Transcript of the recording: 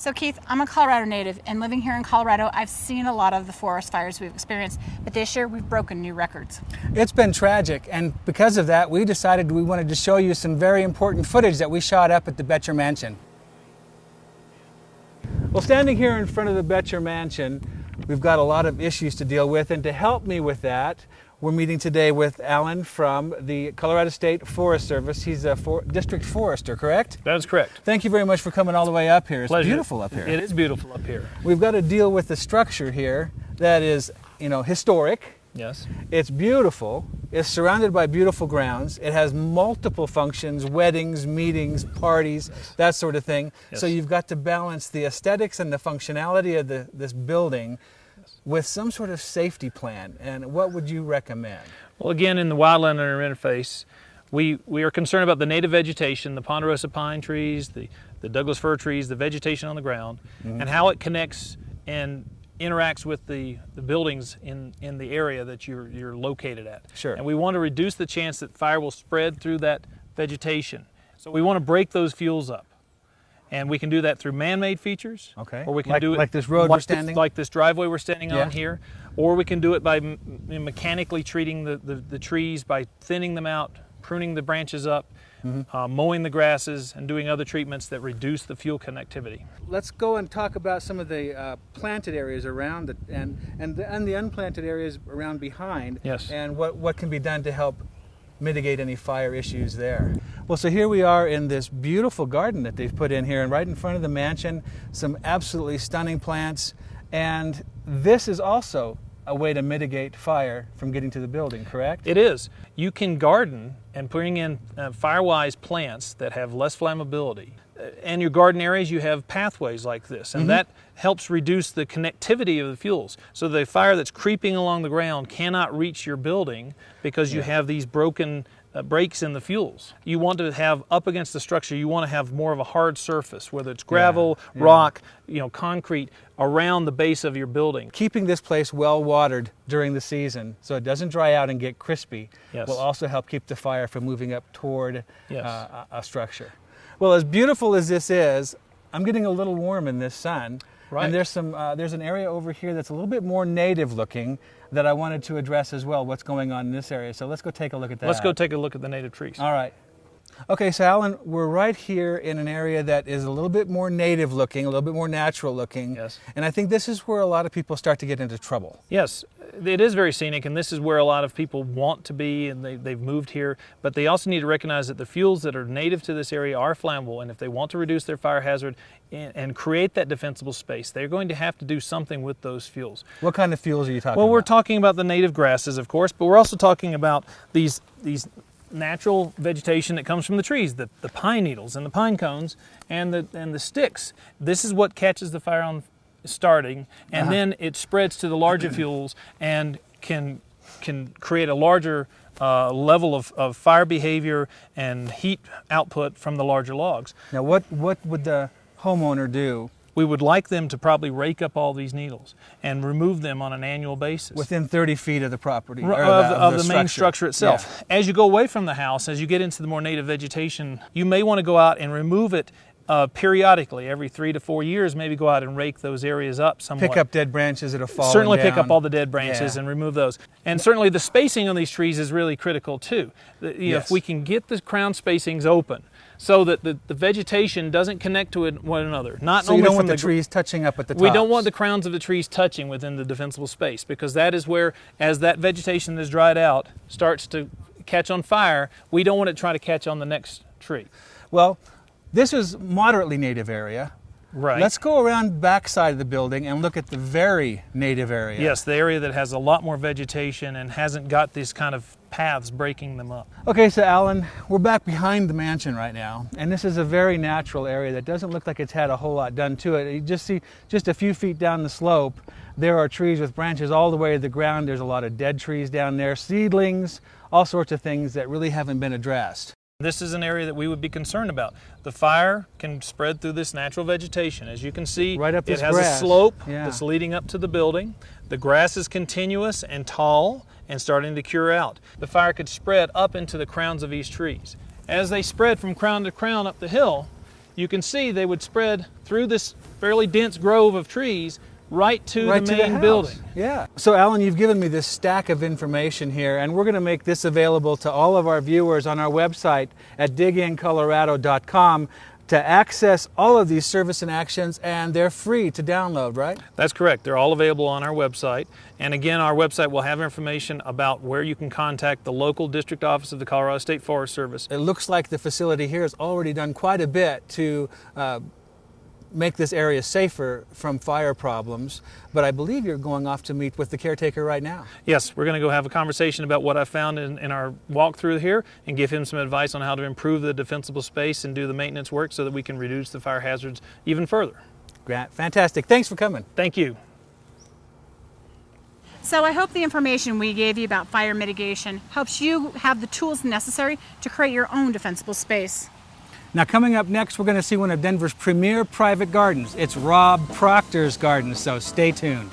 So Keith, I'm a Colorado native, and living here in Colorado, I've seen a lot of the forest fires we've experienced, but this year we've broken new records. It's been tragic, and because of that, we decided we wanted to show you some very important footage that we shot up at the Betcher Mansion. Well, standing here in front of the Betcher Mansion, we've got a lot of issues to deal with, and to help me with that, we're meeting today with Alan from the Colorado State Forest Service. He's a district forester, correct? That is correct. Thank you very much for coming all the way up here. It's Pleasure. beautiful up here. It is beautiful up here. We've got to deal with the structure here that is, historic. Yes. It's beautiful. It's surrounded by beautiful grounds. It has multiple functions, weddings, meetings, parties, that sort of thing. Yes. So you've got to balance the aesthetics and the functionality of this building with some sort of safety plan. And what would you recommend? Well, again, in the wildland interface, we are concerned about the native vegetation, the ponderosa pine trees, the Douglas fir trees, the vegetation on the ground, and how it connects and interacts with the buildings in the area that you're located at. Sure. And we want to reduce the chance that fire will spread through that vegetation. So we want to break those fuels up. And we can do that through man-made features. Okay. Or we can do it like this road we're standing? like this driveway we're standing on here. Or we can do it by mechanically treating the trees by thinning them out, pruning the branches up, mowing the grasses, and doing other treatments that reduce the fuel connectivity. Let's go and talk about some of the planted areas around it and the unplanted areas around behind. Yes. And what can be done to help mitigate any fire issues there. Well, so here we are in this beautiful garden that they've put in here, and right in front of the mansion, some absolutely stunning plants. And this is also a way to mitigate fire from getting to the building, correct? It is. You can garden and bring in fire-wise plants that have less flammability. In your garden areas, you have pathways like this, and that helps reduce the connectivity of the fuels. So the fire that's creeping along the ground cannot reach your building because you have these broken breaks in the fuels. You want to have up against the structure, you want to have more of a hard surface, whether it's gravel, rock, concrete, around the base of your building. Keeping this place well watered during the season so it doesn't dry out and get crispy will also help keep the fire from moving up toward a structure. Well, as beautiful as this is, I'm getting a little warm in this sun. Right. And there's an area over here that's a little bit more native looking that I wanted to address as well, what's going on in this area. So let's go take a look at that. Let's go take a look at the native trees. All right. Okay, so Alan, we're right here in an area that is a little bit more native looking, a little bit more natural looking. Yes. And I think this is where a lot of people start to get into trouble. Yes, it is very scenic, and this is where a lot of people want to be, and they've moved here. But they also need to recognize that the fuels that are native to this area are flammable, and if they want to reduce their fire hazard and create that defensible space, they're going to have to do something with those fuels. What kind of fuels are you talking about? Well, we're talking about the native grasses, of course, but we're also talking about these natural vegetation that comes from the trees, the pine needles and the pine cones and the sticks. This is what catches the fire on starting, and then it spreads to the larger fuels and can create a larger level of fire behavior and heat output from the larger logs. Now, what would the homeowner do? We would like them to probably rake up all these needles and remove them on an annual basis. Within 30 feet of the property? Of the main structure itself. Yeah. As you go away from the house, as you get into the more native vegetation, you may want to go out and remove it periodically. Every 3 to 4 years, maybe go out and rake those areas up somewhat. Pick up dead branches that have fallen Certainly down. Pick up all the dead branches and remove those. And certainly the spacing on these trees is really critical too. If we can get the crown spacings open, so that the vegetation doesn't connect to one another. So you don't want the trees touching up at the tops? We don't want the crowns of the trees touching within the defensible space, because that is where, as that vegetation is dried out, starts to catch on fire, we don't want it to try to catch on the next tree. Well, this is moderately native area. Right. Let's go around back side of the building and look at the very native area. Yes, the area that has a lot more vegetation and hasn't got these kind of paths breaking them up. Okay, so Alan, we're back behind the mansion right now, and this is a very natural area that doesn't look like it's had a whole lot done to it. You just see just a few feet down the slope, there are trees with branches all the way to the ground. There's a lot of dead trees down there, seedlings, all sorts of things that really haven't been addressed. This is an area that we would be concerned about. The fire can spread through this natural vegetation. As you can see, right up this it has grass. a slope that's leading up to the building. The grass is continuous and tall and starting to cure out. The fire could spread up into the crowns of these trees. As they spread from crown to crown up the hill, you can see they would spread through this fairly dense grove of trees right to the main building. Yeah. So Alan, you've given me this stack of information here, and we're going to make this available to all of our viewers on our website at digincolorado.com to access all of these service and actions, and they're free to download, right? That's correct. They're all available on our website. And again, our website will have information about where you can contact the local district office of the Colorado State Forest Service. It looks like the facility here has already done quite a bit to make this area safer from fire problems, but I believe you're going off to meet with the caretaker right now. Yes, we're going to go have a conversation about what I found in our walkthrough here and give him some advice on how to improve the defensible space and do the maintenance work so that we can reduce the fire hazards even further. Grant, fantastic. Thanks for coming. Thank you. So I hope the information we gave you about fire mitigation helps you have the tools necessary to create your own defensible space. Now, coming up next, we're going to see one of Denver's premier private gardens. It's Rob Proctor's garden, so stay tuned.